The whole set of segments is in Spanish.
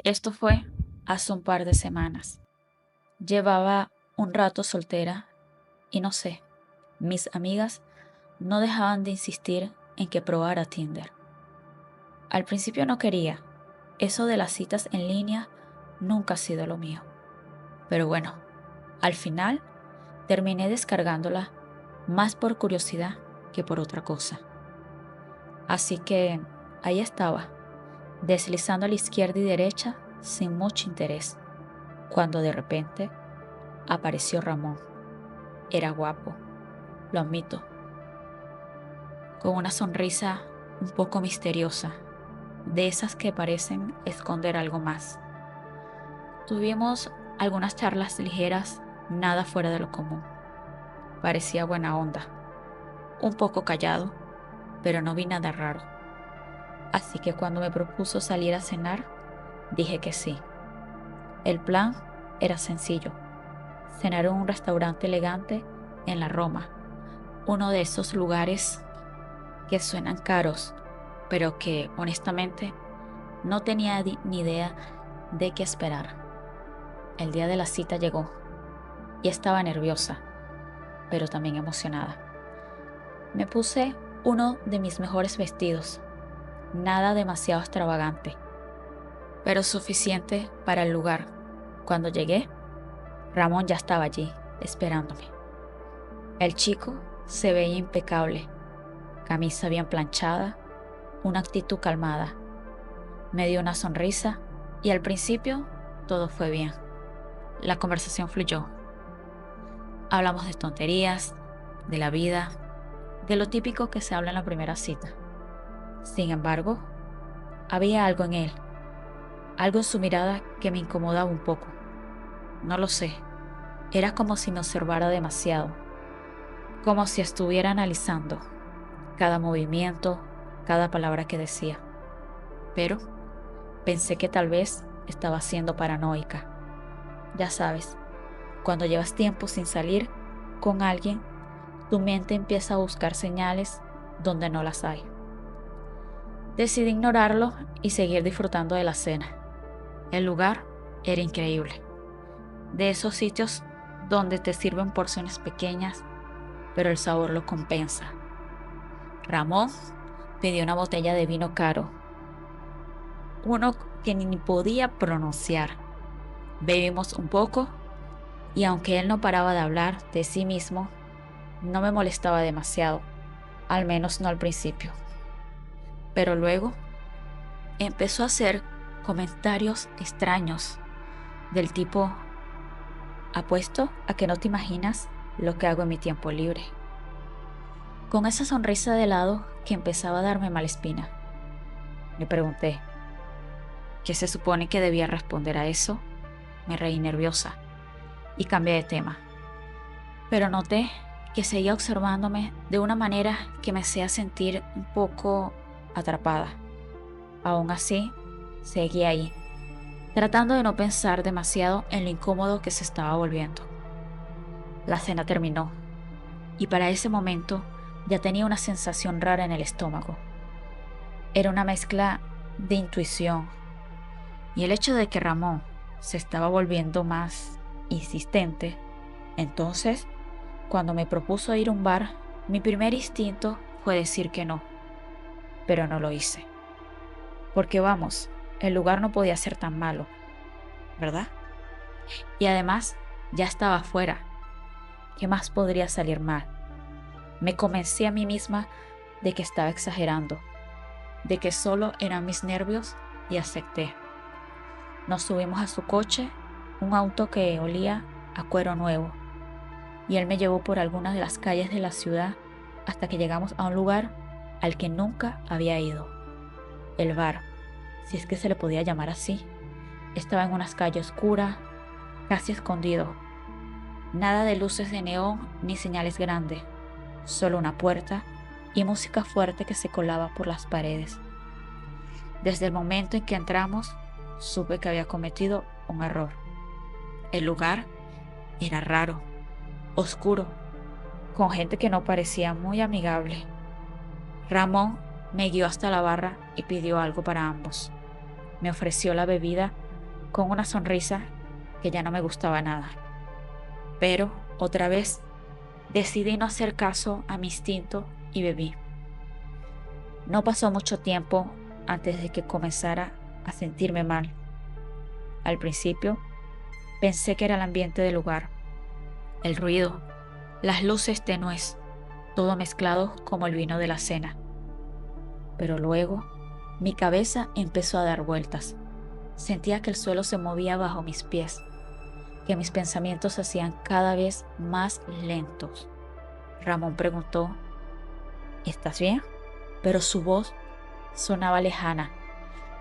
Esto fue hace un par de semanas. Llevaba un rato soltera y no sé, mis amigas no dejaban de insistir en que probara Tinder. Al principio no quería, eso de las citas en línea nunca ha sido lo mío. Pero bueno, al final terminé descargándola más por curiosidad que por otra cosa. Así que ahí estaba, deslizando a la izquierda y derecha sin mucho interés, cuando de repente apareció Ramón. Era guapo, lo admito, con una sonrisa un poco misteriosa, de esas que parecen esconder algo más. Tuvimos algunas charlas ligeras, nada fuera de lo común. Parecía buena onda, un poco callado, pero no vi nada raro. Así que cuando me propuso salir a cenar, dije que sí. El plan era sencillo: cenar en un restaurante elegante en la Roma, uno de esos lugares que suenan caros, pero que honestamente no tenía ni idea de qué esperar. El día de la cita llegó y estaba nerviosa, pero también emocionada. Me puse uno de mis mejores vestidos, nada demasiado extravagante, pero suficiente para el lugar. Cuando llegué, Ramón ya estaba allí, esperándome. El chico se veía impecable, camisa bien planchada, una actitud calmada. Me dio una sonrisa y al principio todo fue bien. La conversación fluyó. Hablamos de tonterías, de la vida, de lo típico que se habla en la primera cita. Sin embargo, había algo en él, algo en su mirada que me incomodaba un poco. No lo sé, era como si me observara demasiado, como si estuviera analizando cada movimiento, cada palabra que decía. Pero pensé que tal vez estaba siendo paranoica. Ya sabes, cuando llevas tiempo sin salir con alguien, tu mente empieza a buscar señales donde no las hay. Decidí ignorarlo y seguir disfrutando de la cena. El lugar era increíble. De esos sitios donde te sirven porciones pequeñas, pero el sabor lo compensa. Ramón pidió una botella de vino caro, uno que ni podía pronunciar. Bebimos un poco y aunque él no paraba de hablar de sí mismo, no me molestaba demasiado, al menos no al principio. Pero luego empezó a hacer comentarios extraños del tipo: apuesto a que no te imaginas lo que hago en mi tiempo libre. Con esa sonrisa de lado que empezaba a darme mala espina, me pregunté, ¿qué se supone que debía responder a eso? Me reí nerviosa y cambié de tema, pero noté que seguía observándome de una manera que me hacía sentir un poco atrapada. Aún así, seguí ahí, tratando de no pensar demasiado en lo incómodo que se estaba volviendo. La cena terminó, y para ese momento ya tenía una sensación rara en el estómago. Era una mezcla de intuición y el hecho de que Ramón se estaba volviendo más insistente. Entonces, cuando me propuso ir a un bar, mi primer instinto fue decir que no, pero no lo hice. Porque vamos, el lugar no podía ser tan malo, ¿verdad? Y además, ya estaba afuera. ¿Qué más podría salir mal? Me convencí a mí misma de que estaba exagerando, de que solo eran mis nervios, y acepté. Nos subimos a su coche, un auto que olía a cuero nuevo, y él me llevó por algunas de las calles de la ciudad hasta que llegamos a un lugar al que nunca había ido. El bar, si es que se le podía llamar así, estaba en unas calles oscuras, casi escondido. Nada de luces de neón ni señales grandes, solo una puerta y música fuerte que se colaba por las paredes. Desde el momento en que entramos, supe que había cometido un error. El lugar era raro, oscuro, con gente que no parecía muy amigable. Ramón me guió hasta la barra y pidió algo para ambos. Me ofreció la bebida con una sonrisa que ya no me gustaba nada. Pero, otra vez, decidí no hacer caso a mi instinto y bebí. No pasó mucho tiempo antes de que comenzara a sentirme mal. Al principio, pensé que era el ambiente del lugar, el ruido, las luces tenues, todo mezclado como el vino de la cena. Pero luego, mi cabeza empezó a dar vueltas. Sentía que el suelo se movía bajo mis pies, que mis pensamientos se hacían cada vez más lentos. Ramón preguntó, ¿estás bien? Pero su voz sonaba lejana,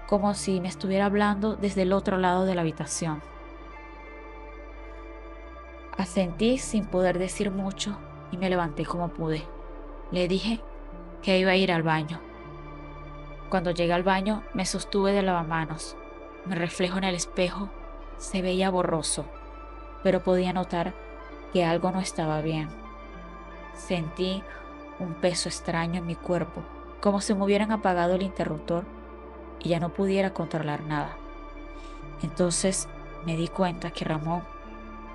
como si me estuviera hablando desde el otro lado de la habitación. Asentí sin poder decir mucho y me levanté como pude. Le dije que iba a ir al baño. Cuando llegué al baño me sostuve de lavamanos. Mi reflejo en el espejo se veía borroso, pero podía notar que algo no estaba bien. Sentí un peso extraño en mi cuerpo, como si me hubieran apagado el interruptor y ya no pudiera controlar nada. Entonces me di cuenta que Ramón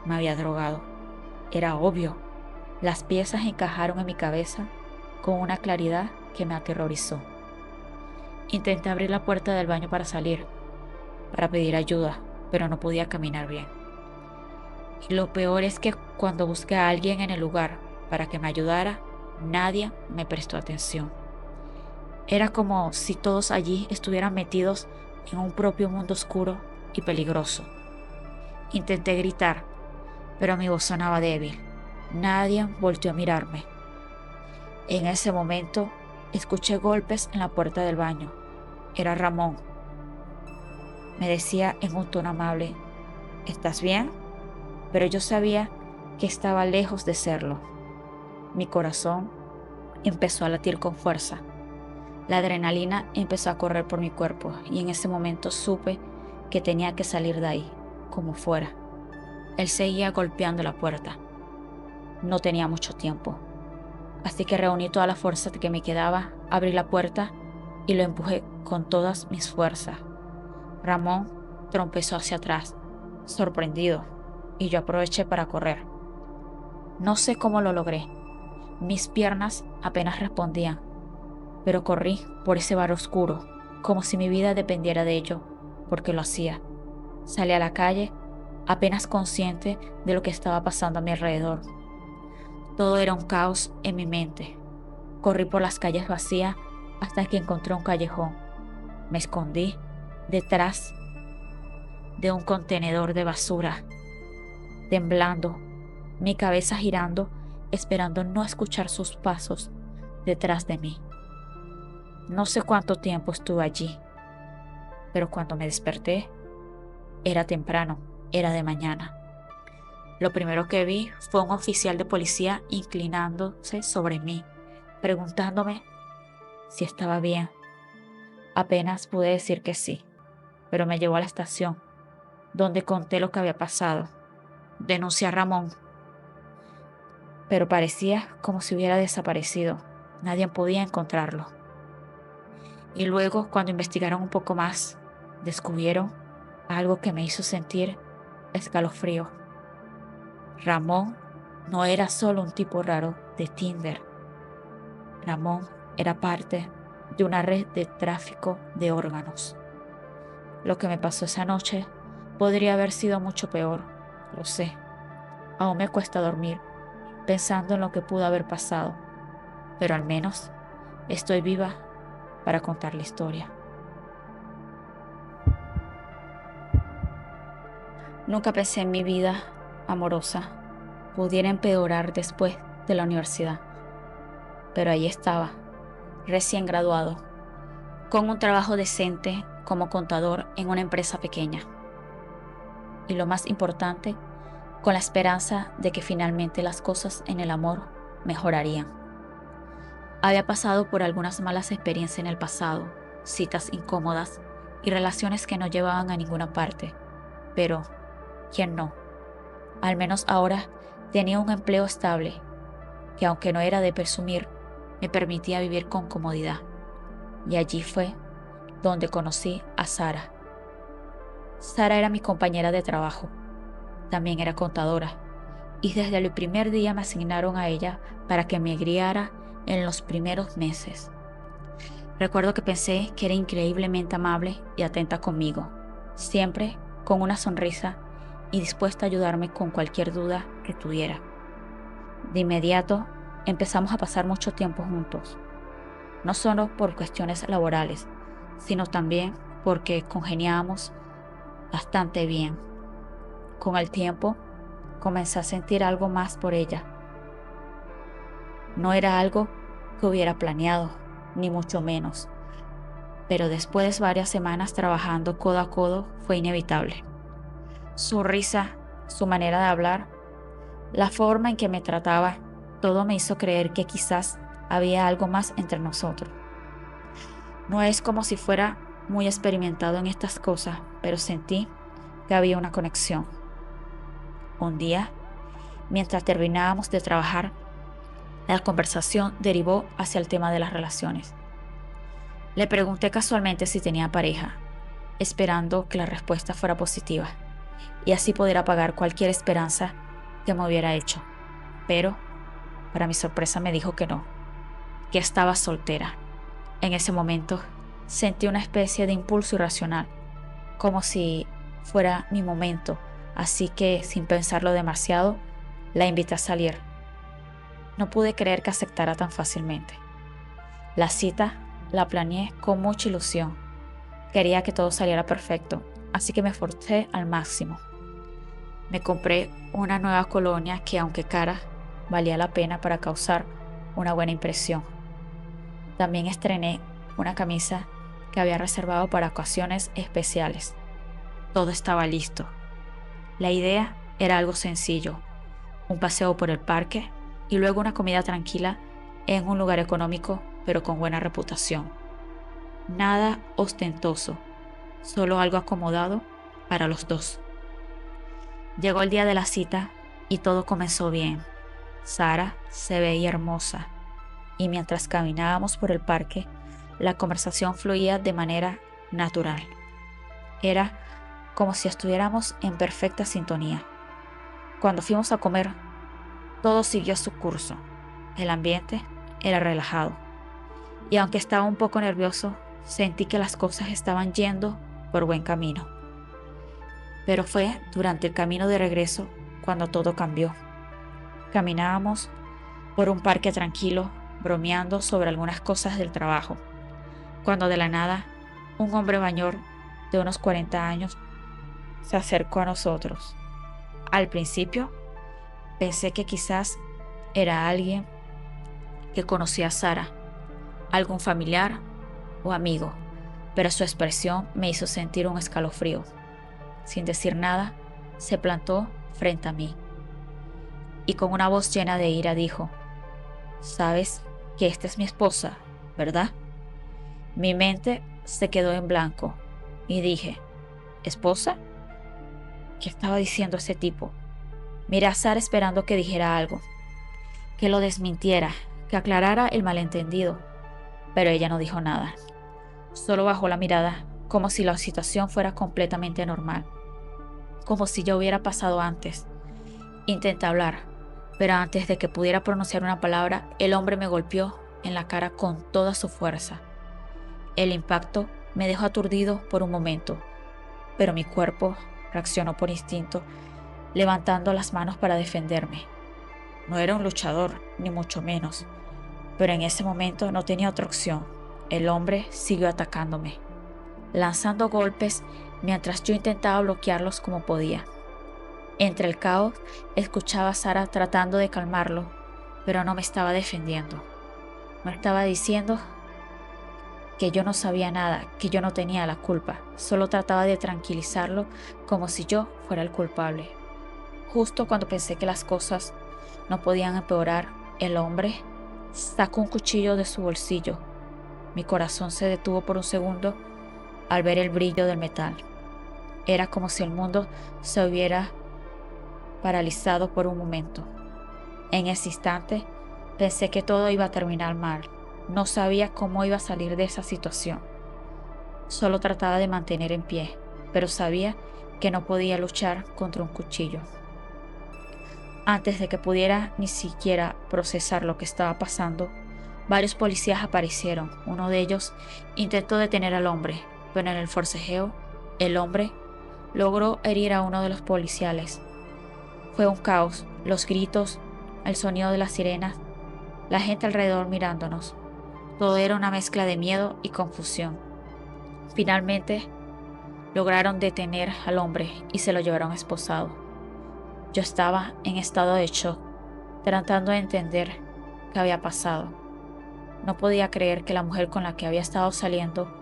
me había drogado. Era obvio. Las piezas encajaron en mi cabeza con una claridad que me aterrorizó. Intenté abrir la puerta del baño para salir, para pedir ayuda, pero no podía caminar bien. Y lo peor es que cuando busqué a alguien en el lugar para que me ayudara, nadie me prestó atención. Era como si todos allí estuvieran metidos en un propio mundo oscuro y peligroso. Intenté gritar, pero mi voz sonaba débil. Nadie volteó a mirarme. En ese momento, escuché golpes en la puerta del baño. Era Ramón. Me decía en un tono amable, ¿estás bien? Pero yo sabía que estaba lejos de serlo. Mi corazón empezó a latir con fuerza. La adrenalina empezó a correr por mi cuerpo y en ese momento supe que tenía que salir de ahí, como fuera. Él seguía golpeando la puerta. No tenía mucho tiempo, así que reuní toda la fuerza que me quedaba, abrí la puerta y lo empujé con todas mis fuerzas. Ramón tropezó hacia atrás, sorprendido, y yo aproveché para correr. No sé cómo lo logré. Mis piernas apenas respondían, pero corrí por ese bar oscuro, como si mi vida dependiera de ello, porque lo hacía. Salí a la calle, apenas consciente de lo que estaba pasando a mi alrededor. Todo era un caos en mi mente. Corrí por las calles vacías hasta que encontré un callejón. Me escondí detrás de un contenedor de basura, temblando, mi cabeza girando, esperando no escuchar sus pasos detrás de mí. No sé cuánto tiempo estuve allí, pero cuando me desperté, era temprano, era de mañana. Lo primero que vi fue un oficial de policía inclinándose sobre mí, preguntándome si estaba bien. Apenas pude decir que sí, pero me llevó a la estación, donde conté lo que había pasado. Denuncié a Ramón, pero parecía como si hubiera desaparecido. Nadie podía encontrarlo. Y luego, cuando investigaron un poco más, descubrieron algo que me hizo sentir escalofrío. Ramón no era solo un tipo raro de Tinder. Ramón era parte de una red de tráfico de órganos. Lo que me pasó esa noche podría haber sido mucho peor, lo sé. Aún me cuesta dormir pensando en lo que pudo haber pasado, pero al menos estoy viva para contar la historia. Nunca pensé en mi vida amorosa pudiera empeorar después de la universidad, pero ahí estaba, recién graduado, con un trabajo decente como contador en una empresa pequeña. Y lo más importante, con la esperanza de que finalmente las cosas en el amor mejorarían. Había pasado por algunas malas experiencias en el pasado, citas incómodas y relaciones que no llevaban a ninguna parte, pero ¿quién no? Al menos ahora tenía un empleo estable, que aunque no era de presumir, me permitía vivir con comodidad. Y allí fue donde conocí a Sara. Sara era mi compañera de trabajo. También era contadora. Y desde el primer día me asignaron a ella para que me guiara en los primeros meses. Recuerdo que pensé que era increíblemente amable y atenta conmigo, siempre con una sonrisa y dispuesta a ayudarme con cualquier duda que tuviera. De inmediato empezamos a pasar mucho tiempo juntos, no solo por cuestiones laborales, sino también porque congeniábamos bastante bien. Con el tiempo comencé a sentir algo más por ella. No era algo que hubiera planeado, ni mucho menos, pero después de varias semanas trabajando codo a codo fue inevitable. Su risa, su manera de hablar, la forma en que me trataba, todo me hizo creer que quizás había algo más entre nosotros. No es como si fuera muy experimentado en estas cosas, pero sentí que había una conexión. Un día, mientras terminábamos de trabajar, la conversación derivó hacia el tema de las relaciones. Le pregunté casualmente si tenía pareja, esperando que la respuesta fuera positiva y así poder apagar cualquier esperanza que me hubiera hecho. Pero, para mi sorpresa, me dijo que no, que estaba soltera. En ese momento, sentí una especie de impulso irracional, como si fuera mi momento, así que, sin pensarlo demasiado, la invité a salir. No pude creer que aceptara tan fácilmente. La cita la planeé con mucha ilusión. Quería que todo saliera perfecto, así que me esforcé al máximo. Me compré una nueva colonia que, aunque cara, valía la pena para causar una buena impresión. También estrené una camisa que había reservado para ocasiones especiales. Todo estaba listo. La idea era algo sencillo: un paseo por el parque y luego una comida tranquila en un lugar económico pero con buena reputación. Nada ostentoso, solo algo acomodado para los dos. Llegó el día de la cita y todo comenzó bien. Sara se veía hermosa y mientras caminábamos por el parque, la conversación fluía de manera natural. Era como si estuviéramos en perfecta sintonía. Cuando fuimos a comer, todo siguió su curso. El ambiente era relajado. Y aunque estaba un poco nervioso, sentí que las cosas estaban yendo por buen camino. Pero fue durante el camino de regreso cuando todo cambió. Caminábamos por un parque tranquilo, bromeando sobre algunas cosas del trabajo, cuando de la nada un hombre mayor de unos 40 años se acercó a nosotros. Al principio pensé que quizás era alguien que conocía a Sara, algún familiar o amigo, pero su expresión me hizo sentir un escalofrío. Sin decir nada, se plantó frente a mí y con una voz llena de ira dijo: «Sabes que esta es mi esposa, ¿verdad?». Mi mente se quedó en blanco y dije: «¿Esposa?». ¿Qué estaba diciendo ese tipo? Miré a Sara esperando que dijera algo, que lo desmintiera, que aclarara el malentendido, pero ella no dijo nada. Solo bajó la mirada, como si la situación fuera completamente normal, como si ya hubiera pasado antes. Intenté hablar, pero antes de que pudiera pronunciar una palabra, el hombre me golpeó en la cara con toda su fuerza. El impacto me dejó aturdido por un momento, pero mi cuerpo reaccionó por instinto, levantando las manos para defenderme. No era un luchador, ni mucho menos, pero en ese momento no tenía otra opción. El hombre siguió atacándome, lanzando golpes mientras yo intentaba bloquearlos como podía. Entre el caos, escuchaba a Sara tratando de calmarlo, pero no me estaba defendiendo. No estaba diciendo que yo no sabía nada, que yo no tenía la culpa. Solo trataba de tranquilizarlo como si yo fuera el culpable. Justo cuando pensé que las cosas no podían empeorar, el hombre sacó un cuchillo de su bolsillo. Mi corazón se detuvo por un segundo al ver el brillo del metal. Era como si el mundo se hubiera paralizado por un momento. En ese instante pensé que todo iba a terminar mal. No sabía cómo iba a salir de esa situación. Solo trataba de mantener en pie, pero sabía que no podía luchar contra un cuchillo. Antes de que pudiera ni siquiera procesar lo que estaba pasando, varios policías aparecieron. Uno de ellos intentó detener al hombre, pero en el forcejeo, el hombre logró herir a uno de los policiales. Fue un caos, los gritos, el sonido de las sirenas, la gente alrededor mirándonos. Todo era una mezcla de miedo y confusión. Finalmente, lograron detener al hombre y se lo llevaron esposado. Yo estaba en estado de shock, tratando de entender qué había pasado. No podía creer que la mujer con la que había estado saliendo,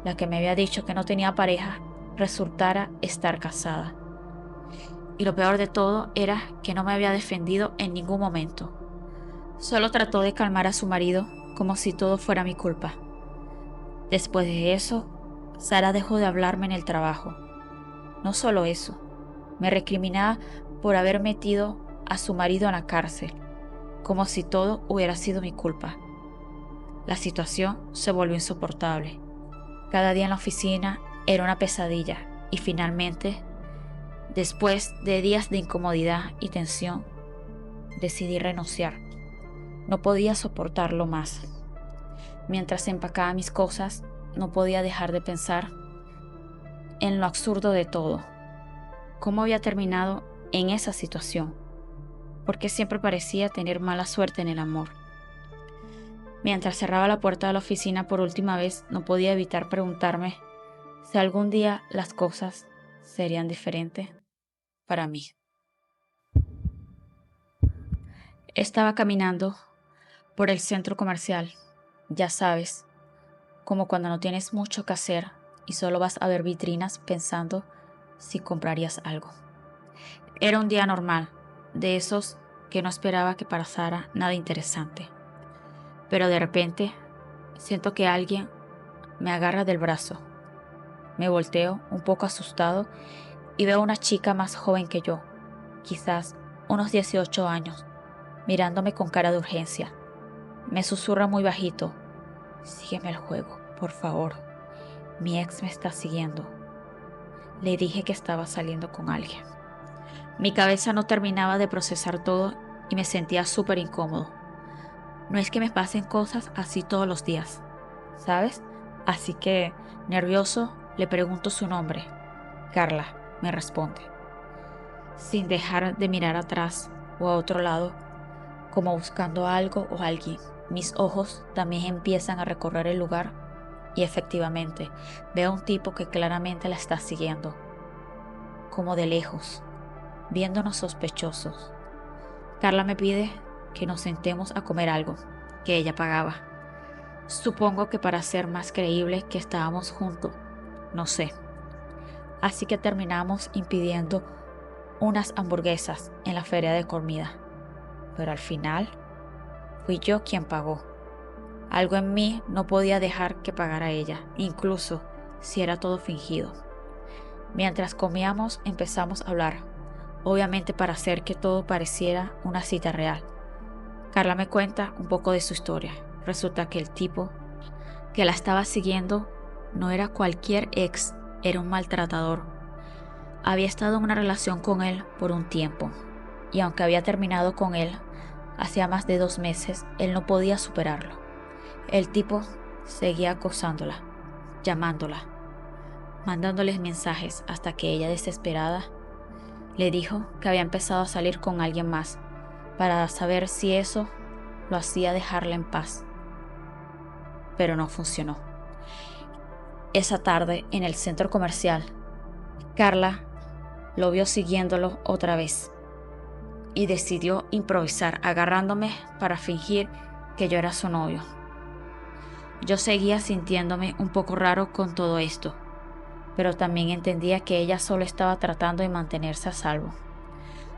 la que me había dicho que no tenía pareja, resultara estar casada. Y lo peor de todo era que no me había defendido en ningún momento. Solo trató de calmar a su marido como si todo fuera mi culpa. Después de eso, Sara dejó de hablarme en el trabajo. No solo eso, me recriminaba por haber metido a su marido en la cárcel, como si todo hubiera sido mi culpa. La situación se volvió insoportable. Cada día en la oficina era una pesadilla y finalmente, después de días de incomodidad y tensión, decidí renunciar. No podía soportarlo más. Mientras empacaba mis cosas, no podía dejar de pensar en lo absurdo de todo. ¿Cómo había terminado en esa situación? Porque siempre parecía tener mala suerte en el amor. Mientras cerraba la puerta de la oficina por última vez, no podía evitar preguntarme si algún día las cosas serían diferentes para mí. Estaba caminando por el centro comercial, ya sabes, como cuando no tienes mucho que hacer y solo vas a ver vitrinas pensando si comprarías algo. Era un día normal, de esos que no esperaba que pasara nada interesante. Pero de repente siento que alguien me agarra del brazo. Me volteo un poco asustado y veo a una chica más joven que yo, quizás unos 18 años, mirándome con cara de urgencia. Me susurra muy bajito: sígueme el juego, por favor. Mi ex me está siguiendo. Le dije que estaba saliendo con alguien. Mi cabeza no terminaba de procesar todo y me sentía súper incómodo. No es que me pasen cosas así todos los días, ¿sabes? Así que, nervioso, le pregunto su nombre. Carla, me responde, sin dejar de mirar atrás o a otro lado, como buscando algo o alguien. Mis ojos también empiezan a recorrer el lugar y efectivamente veo a un tipo que claramente la está siguiendo, como de lejos, viéndonos sospechosos. Carla me pide que nos sentemos a comer algo, que ella pagaba. Supongo que para ser más creíble que estábamos juntos, no sé. Así que terminamos impidiendo unas hamburguesas en la feria de comida. Pero al final, fui yo quien pagó. Algo en mí no podía dejar que pagara ella, incluso si era todo fingido. Mientras comíamos empezamos a hablar, obviamente para hacer que todo pareciera una cita real. Carla me cuenta un poco de su historia. Resulta que el tipo que la estaba siguiendo no era cualquier ex, era un maltratador. Había estado en una relación con él por un tiempo, y aunque había terminado con él hacía más de 2 meses, él no podía superarlo. El tipo seguía acosándola, llamándola, mandándoles mensajes hasta que ella, desesperada, le dijo que había empezado a salir con alguien más para saber si eso lo hacía dejarla en paz. Pero no funcionó. Esa tarde, en el centro comercial, Carla lo vio siguiéndolo otra vez y decidió improvisar agarrándome para fingir que yo era su novio. Yo seguía sintiéndome un poco raro con todo esto, pero también entendía que ella solo estaba tratando de mantenerse a salvo.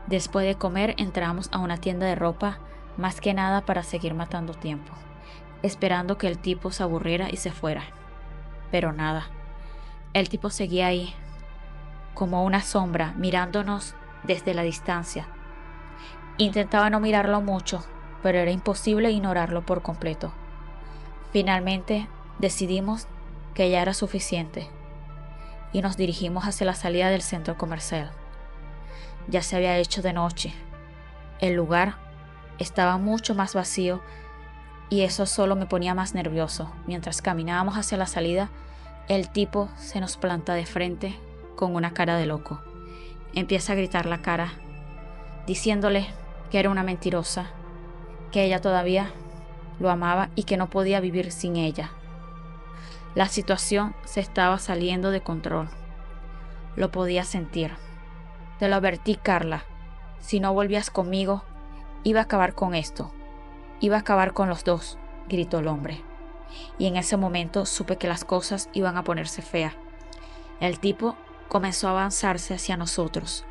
Después de comer entramos a una tienda de ropa, más que nada para seguir matando tiempo, esperando que el tipo se aburriera y se fuera. Pero nada, el tipo seguía ahí, como una sombra, mirándonos desde la distancia. Intentaba no mirarlo mucho, pero era imposible ignorarlo por completo. Finalmente decidimos que ya era suficiente. y nos dirigimos hacia la salida del centro comercial. Ya se había hecho de noche. El lugar estaba mucho más vacío y eso solo me ponía más nervioso. Mientras caminábamos hacia la salida, el tipo se nos planta de frente con una cara de loco. Empieza a gritar la cara, diciéndole que era una mentirosa, que ella todavía lo amaba y que no podía vivir sin ella. La situación se estaba saliendo de control. Lo podía sentir. Te lo advertí, Carla. Si no volvías conmigo, iba a acabar con esto. Iba a acabar con los dos, gritó el hombre. Y en ese momento supe que las cosas iban a ponerse feas. El tipo comenzó a avanzarse hacia nosotros.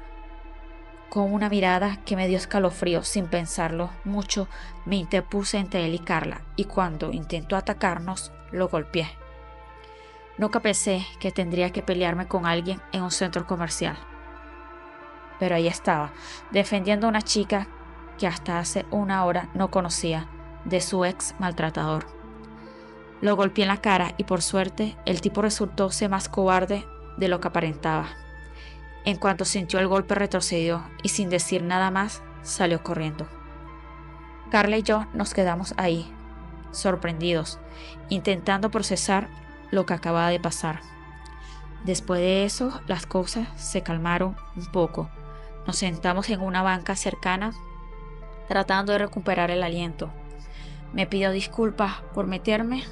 Con una mirada que me dio escalofrío, sin pensarlo mucho, me interpuse entre él y Carla, y cuando intentó atacarnos, lo golpeé. Nunca pensé que tendría que pelearme con alguien en un centro comercial. Pero ahí estaba, defendiendo a una chica que hasta hace una hora no conocía, de su ex maltratador. Lo golpeé en la cara y por suerte el tipo resultó ser más cobarde de lo que aparentaba. En cuanto sintió el golpe retrocedió y sin decir nada más salió corriendo. Carla y yo nos quedamos ahí, sorprendidos, intentando procesar lo que acababa de pasar. Después de eso las cosas se calmaron un poco. Nos sentamos en una banca cercana tratando de recuperar el aliento. Me pidió disculpas por meterme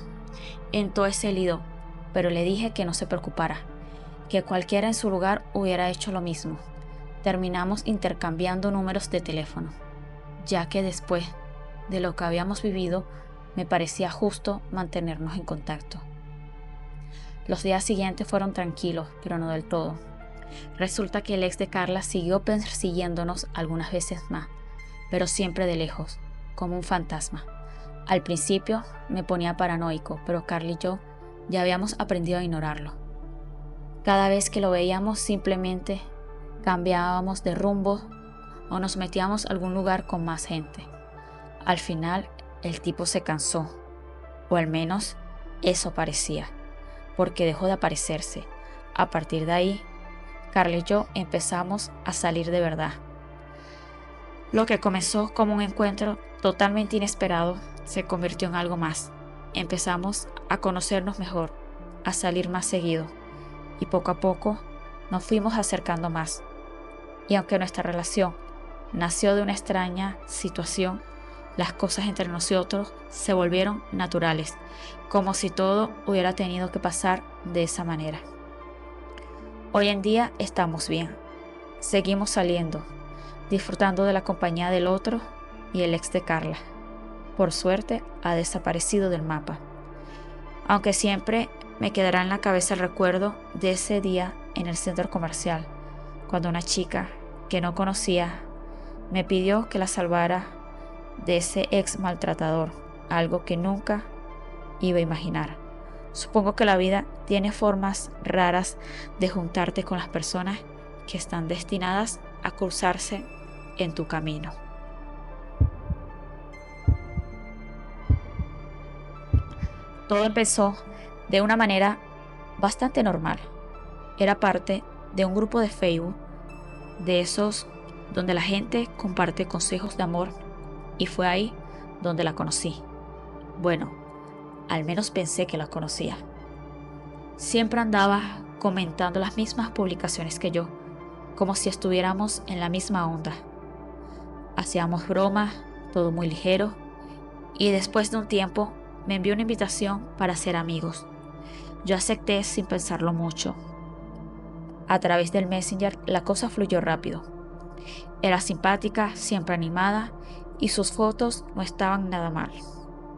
en todo ese lío, pero le dije que no se preocupara, que cualquiera en su lugar hubiera hecho lo mismo. Terminamos intercambiando números de teléfono, ya que después de lo que habíamos vivido, me parecía justo mantenernos en contacto. Los días siguientes fueron tranquilos, pero no del todo. Resulta que el ex de Carla siguió persiguiéndonos algunas veces más, pero siempre de lejos, como un fantasma. Al principio me ponía paranoico, pero Carla y yo ya habíamos aprendido a ignorarlo. Cada vez que lo veíamos simplemente cambiábamos de rumbo o nos metíamos a algún lugar con más gente. Al final el tipo se cansó, o al menos eso parecía, porque dejó de aparecerse. A partir de ahí, Carla y yo empezamos a salir de verdad. Lo que comenzó como un encuentro totalmente inesperado se convirtió en algo más. Empezamos a conocernos mejor, a salir más seguido, y poco a poco nos fuimos acercando más. Y aunque nuestra relación nació de una extraña situación, las cosas entre nosotros se volvieron naturales, como si todo hubiera tenido que pasar de esa manera. Hoy en día estamos bien, seguimos saliendo, disfrutando de la compañía del otro, y el ex de Carla, por suerte, ha desaparecido del mapa. Aunque siempre me quedará en la cabeza el recuerdo de ese día en el centro comercial, cuando una chica que no conocía me pidió que la salvara de ese ex maltratador, algo que nunca iba a imaginar. Supongo que la vida tiene formas raras de juntarte con las personas que están destinadas a cruzarse en tu camino. Todo empezó de una manera bastante normal. Era parte de un grupo de Facebook, de esos donde la gente comparte consejos de amor, y fue ahí donde la conocí. Bueno, al menos pensé que la conocía. Siempre andaba comentando las mismas publicaciones que yo, como si estuviéramos en la misma onda. Hacíamos bromas, todo muy ligero, y después de un tiempo me envió una invitación para ser amigos. Yo acepté sin pensarlo mucho. A través del Messenger la cosa fluyó rápido. Era simpática, siempre animada, y sus fotos no estaban nada mal.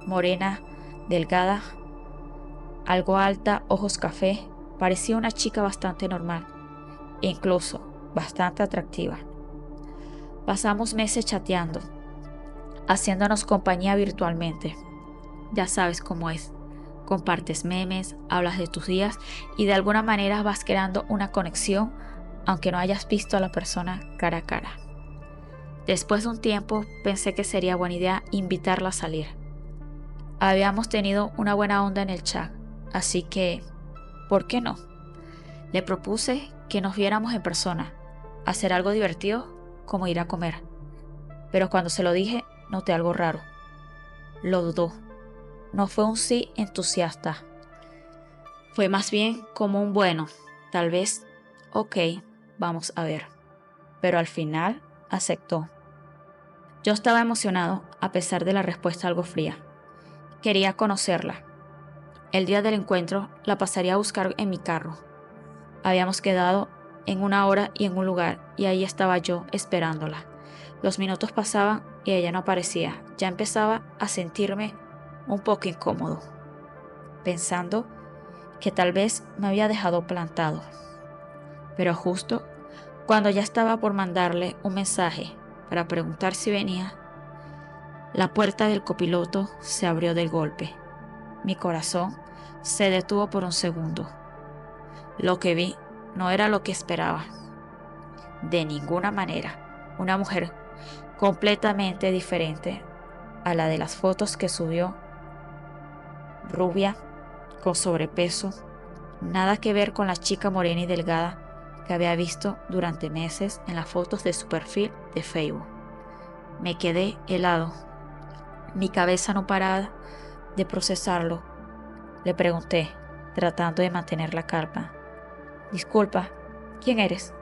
Morena, delgada, algo alta, ojos café, parecía una chica bastante normal, e incluso bastante atractiva. Pasamos meses chateando, haciéndonos compañía virtualmente. Ya sabes cómo es. Compartes memes, hablas de tus días y de alguna manera vas creando una conexión, aunque no hayas visto a la persona cara a cara. Después de un tiempo pensé que sería buena idea invitarla a salir. Habíamos tenido una buena onda en el chat, así que, ¿por qué no? Le propuse que nos viéramos en persona, hacer algo divertido como ir a comer. Pero cuando se lo dije, noté algo raro. Lo dudó. No fue un sí entusiasta. Fue más bien como un bueno, tal vez, ok, vamos a ver. Pero al final aceptó. Yo estaba emocionado a pesar de la respuesta algo fría. Quería conocerla. El día del encuentro la pasaría a buscar en mi carro. Habíamos quedado en una hora y en un lugar, y ahí estaba yo esperándola. Los minutos pasaban y ella no aparecía. Ya empezaba a sentirme un poco incómodo, pensando que tal vez me había dejado plantado. Pero justo cuando ya estaba por mandarle un mensaje para preguntar si venía, la puerta del copiloto se abrió del golpe. Mi corazón se detuvo por un segundo. Lo que vi no era lo que esperaba. De ninguna manera. Una mujer completamente diferente a la de las fotos que subió. Rubia, con sobrepeso. Nada que ver con la chica morena y delgada que había visto durante meses en las fotos de su perfil de Facebook. Me quedé helado. Mi cabeza no paraba de procesarlo. Le pregunté, tratando de mantener la calma. Disculpa, ¿quién eres?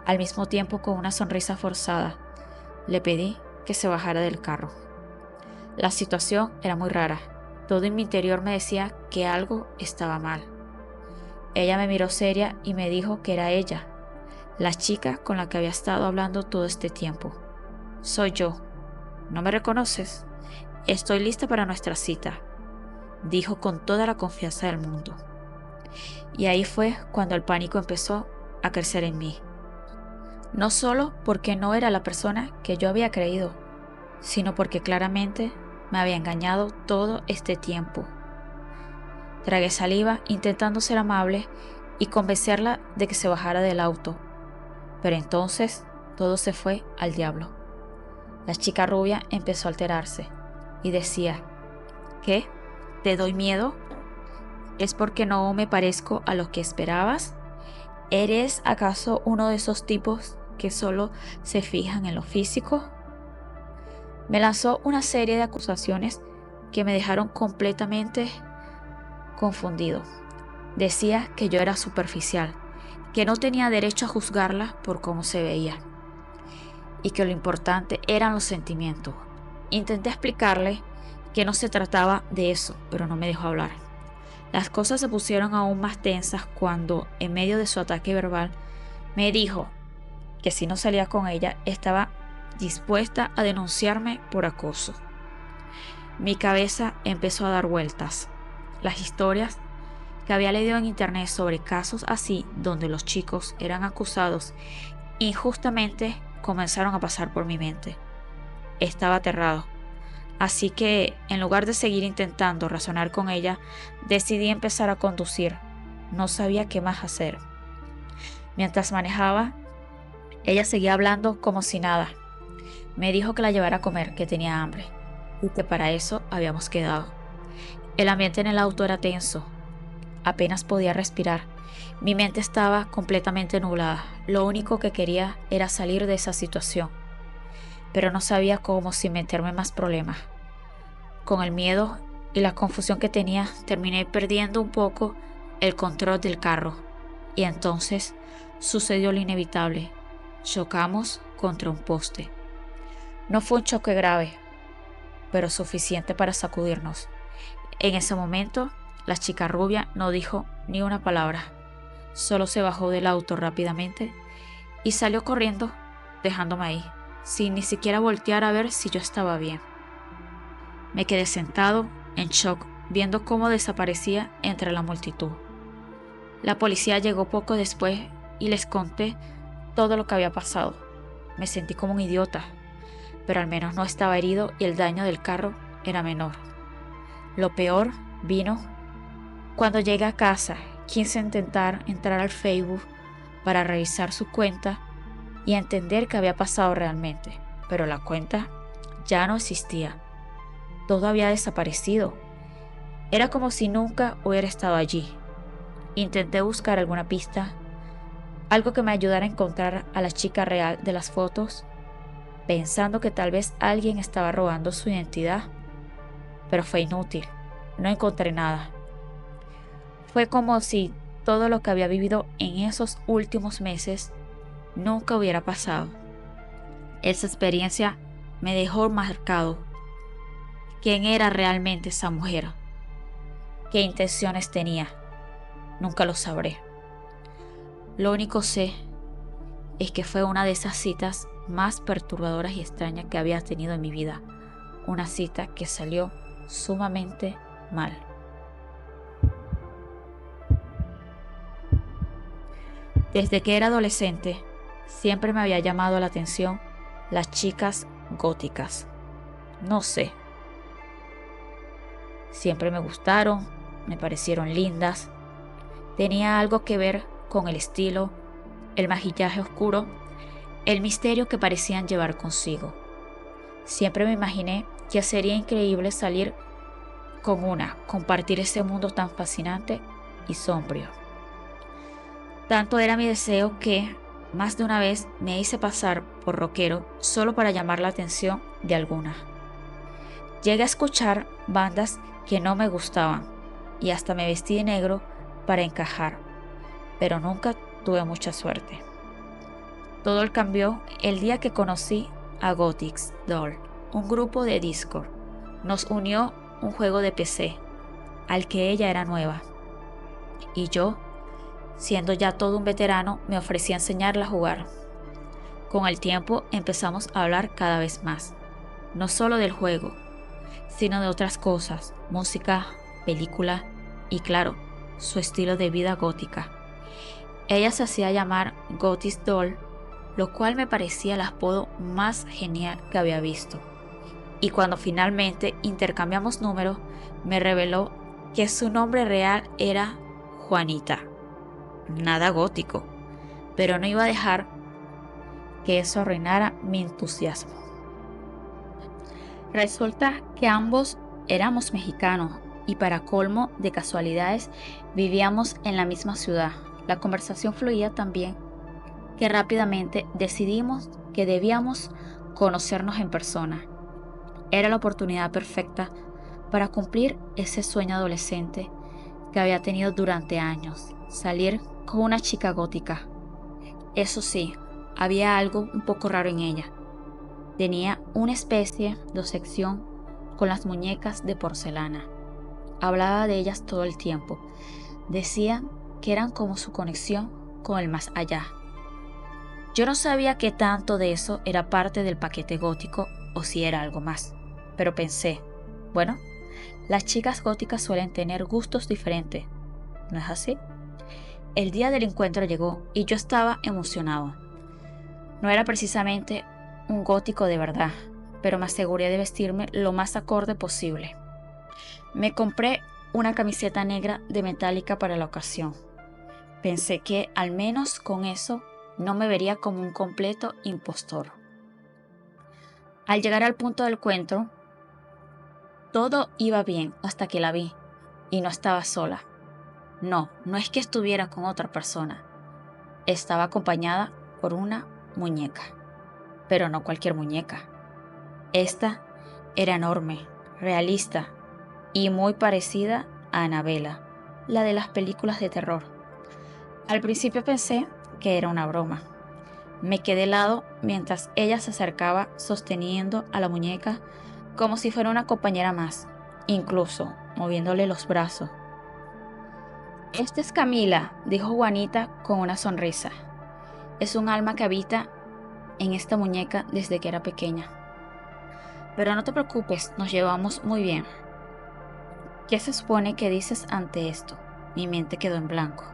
Al mismo tiempo, con una sonrisa forzada, le pedí que se bajara del carro. La situación era muy rara. Todo en mi interior me decía que algo estaba mal. Ella me miró seria y me dijo que era ella, la chica con la que había estado hablando todo este tiempo. Soy yo. ¿No me reconoces? Estoy lista para nuestra cita, dijo con toda la confianza del mundo. Y ahí fue cuando el pánico empezó a crecer en mí. No solo porque no era la persona que yo había creído, sino porque claramente me había engañado todo este tiempo. Tragué saliva intentando ser amable y convencerla de que se bajara del auto, pero entonces todo se fue al diablo. La chica rubia empezó a alterarse y decía, ¿qué? ¿Te doy miedo? ¿Es porque no me parezco a lo que esperabas? ¿Eres acaso uno de esos tipos que solo se fijan en lo físico? Me lanzó una serie de acusaciones que me dejaron completamente confundido. Decía que yo era superficial, que no tenía derecho a juzgarla por cómo se veía, y que lo importante eran los sentimientos. Intenté explicarle que no se trataba de eso, pero no me dejó hablar. Las cosas se pusieron aún más tensas cuando, en medio de su ataque verbal, me dijo que si no salía con ella, estaba dispuesta a denunciarme por acoso. Mi cabeza empezó a dar vueltas. Las historias que había leído en internet sobre casos así, donde los chicos eran acusados injustamente, comenzaron a pasar por mi mente. Estaba aterrado. Así que, en lugar de seguir intentando razonar con ella, decidí empezar a conducir. No sabía qué más hacer. Mientras manejaba, ella seguía hablando como si nada. Me dijo que la llevara a comer, que tenía hambre, y que para eso habíamos quedado. El ambiente en el auto era tenso. Apenas podía respirar. Mi mente estaba completamente nublada. Lo único que quería era salir de esa situación, pero no sabía cómo sin meterme en más problemas. Con el miedo y la confusión que tenía, terminé perdiendo un poco el control del carro. Y entonces sucedió lo inevitable. Chocamos contra un poste. No fue un choque grave, pero suficiente para sacudirnos. En ese momento, la chica rubia no dijo ni una palabra. Solo se bajó del auto rápidamente y salió corriendo, dejándome ahí, sin ni siquiera voltear a ver si yo estaba bien. Me quedé sentado, en shock, viendo cómo desaparecía entre la multitud. La policía llegó poco después y les conté todo lo que había pasado. Me sentí como un idiota, pero al menos no estaba herido y el daño del carro era menor. Lo peor vino cuando llegué a casa. Quise intentar entrar al Facebook para revisar su cuenta y entender qué había pasado realmente, pero la cuenta ya no existía. Todo había desaparecido. Era como si nunca hubiera estado allí. Intenté buscar alguna pista, algo que me ayudara a encontrar a la chica real de las fotos, pensando que tal vez alguien estaba robando su identidad, pero fue inútil. No encontré nada. Fue como si todo lo que había vivido en esos últimos meses nunca hubiera pasado. Esa experiencia me dejó marcado. ¿Quién era realmente esa mujer? ¿Qué intenciones tenía? Nunca lo sabré. Lo único sé es que fue una de esas citas más perturbadoras y extrañas que había tenido en mi vida. Una cita que salió sumamente mal. Desde que era adolescente, siempre me había llamado la atención las chicas góticas. No sé, siempre me gustaron, me parecieron lindas. Tenía algo que ver con el estilo, el maquillaje oscuro, el misterio que parecían llevar consigo. Siempre me imaginé que sería increíble salir con una, compartir ese mundo tan fascinante y sombrío. Tanto era mi deseo que más de una vez me hice pasar por rockero solo para llamar la atención de alguna. Llegué a escuchar bandas que no me gustaban y hasta me vestí de negro para encajar, pero nunca tuve mucha suerte. Todo cambió el día que conocí a Gothic Doll, un grupo de Discord. Nos unió un juego de PC, al que ella era nueva, y yo, siendo ya todo un veterano, me ofrecí a enseñarla a jugar. Con el tiempo empezamos a hablar cada vez más, no solo del juego, sino de otras cosas, música, película y claro, su estilo de vida gótica. Ella se hacía llamar Gothic Doll, lo cual me parecía el apodo más genial que había visto. Y cuando finalmente intercambiamos números, me reveló que su nombre real era Juanita. Nada gótico, pero no iba a dejar que eso arruinara mi entusiasmo. Resulta que ambos éramos mexicanos y para colmo de casualidades vivíamos en la misma ciudad. La conversación fluía tan bien que rápidamente decidimos que debíamos conocernos en persona. Era la oportunidad perfecta para cumplir ese sueño adolescente que había tenido durante años, salir con una chica gótica. Eso sí, había algo un poco raro en ella. Tenía una especie de obsesión con las muñecas de porcelana. Hablaba de ellas todo el tiempo. Decía que eran como su conexión con el más allá. Yo no sabía qué tanto de eso era parte del paquete gótico o si era algo más, pero pensé, bueno, las chicas góticas suelen tener gustos diferentes, ¿no es así? El día del encuentro llegó y yo estaba emocionado. No era precisamente un gótico de verdad, pero me aseguré de vestirme lo más acorde posible. Me compré una camiseta negra de Metallica para la ocasión. Pensé que al menos con eso no me vería como un completo impostor. Al llegar al punto del encuentro, todo iba bien hasta que la vi y no estaba sola. No es que estuviera con otra persona. Estaba acompañada por una muñeca, pero no cualquier muñeca. Esta era enorme, realista y muy parecida a Annabella, la de las películas de terror. Al principio pensé que era una broma. Me quedé helado mientras ella se acercaba sosteniendo a la muñeca como si fuera una compañera más, incluso moviéndole los brazos. Esta es Camila, dijo Juanita con una sonrisa. Es un alma que habita en esta muñeca desde que era pequeña. Pero no te preocupes, nos llevamos muy bien. ¿Qué se supone que dices ante esto? Mi mente quedó en blanco.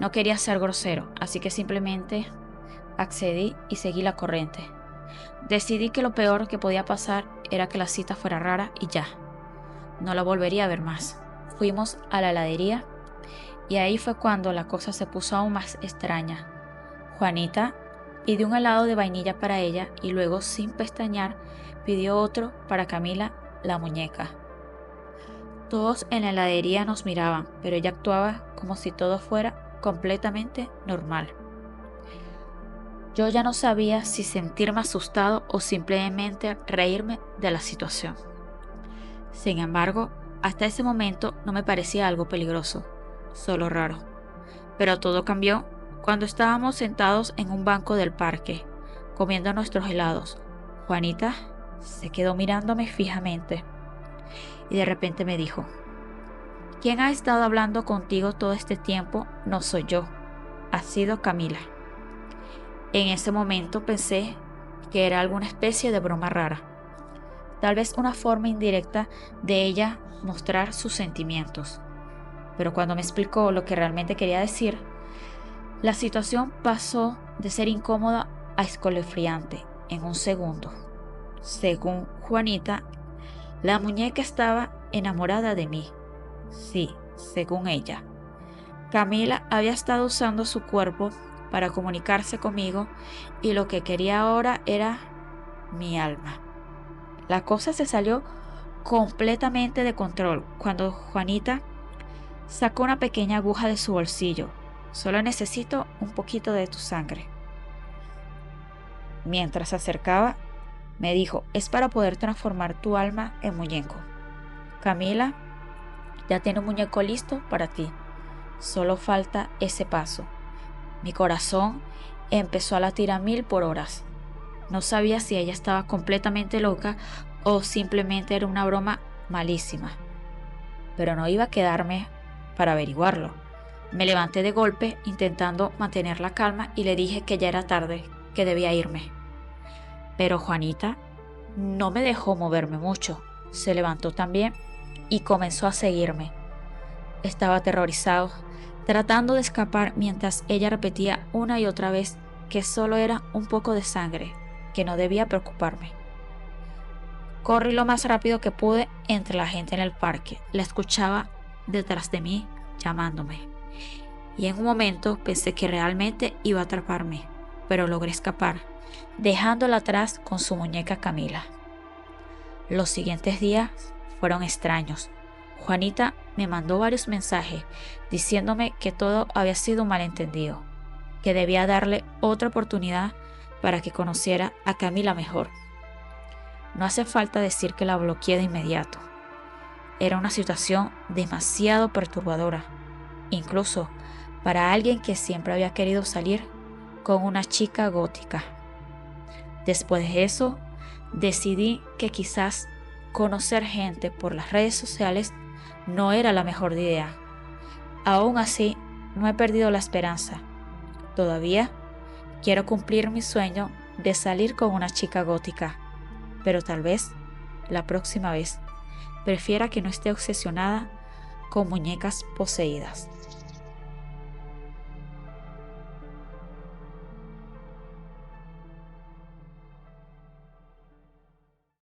No quería ser grosero, así que simplemente accedí y seguí la corriente. Decidí que lo peor que podía pasar era que la cita fuera rara y ya. No la volvería a ver más. Fuimos a la heladería y ahí fue cuando la cosa se puso aún más extraña. Juanita pidió un helado de vainilla para ella y luego, sin pestañear, pidió otro para Camila, la muñeca. Todos en la heladería nos miraban, pero ella actuaba como si todo fuera completamente normal. Yo ya no sabía si sentirme asustado o simplemente reírme de la situación. Sin embargo, hasta ese momento no me parecía algo peligroso, solo raro. Pero todo cambió cuando estábamos sentados en un banco del parque, comiendo nuestros helados. Juanita se quedó mirándome fijamente y de repente me dijo: "¿Quién ha estado hablando contigo todo este tiempo? No soy yo, ha sido Camila". En ese momento pensé que era alguna especie de broma rara, tal vez una forma indirecta de ella mostrar sus sentimientos. Pero cuando me explicó lo que realmente quería decir, la situación pasó de ser incómoda a escalofriante en un segundo. Según Juanita, la muñeca estaba enamorada de mí. Sí, según ella. Camila había estado usando su cuerpo para comunicarse conmigo y lo que quería ahora era mi alma. La cosa se salió completamente de control cuando Juanita sacó una pequeña aguja de su bolsillo. "Solo necesito un poquito de tu sangre". Mientras se acercaba, me dijo: "Es para poder transformar tu alma en muñeco. Camila ya tiene un muñeco listo para ti. Solo falta ese paso". Mi corazón empezó a latir a 1000 por hora. No sabía si ella estaba completamente loca o simplemente era una broma malísima. Pero no iba a quedarme para averiguarlo. Me levanté de golpe intentando mantener la calma y le dije que ya era tarde, que debía irme. Pero Juanita no me dejó moverme mucho. Se levantó también y comenzó a seguirme. Estaba aterrorizado, tratando de escapar mientras ella repetía una y otra vez que solo era un poco de sangre, que no debía preocuparme. Corrí lo más rápido que pude entre la gente en el parque. La escuchaba detrás de mí llamándome. Y en un momento pensé que realmente iba a atraparme, pero logré escapar, dejándola atrás con su muñeca Camila. Los siguientes días fueron extraños. Juanita me mandó varios mensajes diciéndome que todo había sido un malentendido, que debía darle otra oportunidad para que conociera a Camila mejor. No hace falta decir que la bloqueé de inmediato. Era una situación demasiado perturbadora, incluso para alguien que siempre había querido salir con una chica gótica. Después de eso, decidí que quizás conocer gente por las redes sociales no era la mejor idea. Aún así, no he perdido la esperanza. Todavía quiero cumplir mi sueño de salir con una chica gótica, pero tal vez la próxima vez prefiera que no esté obsesionada con muñecas poseídas.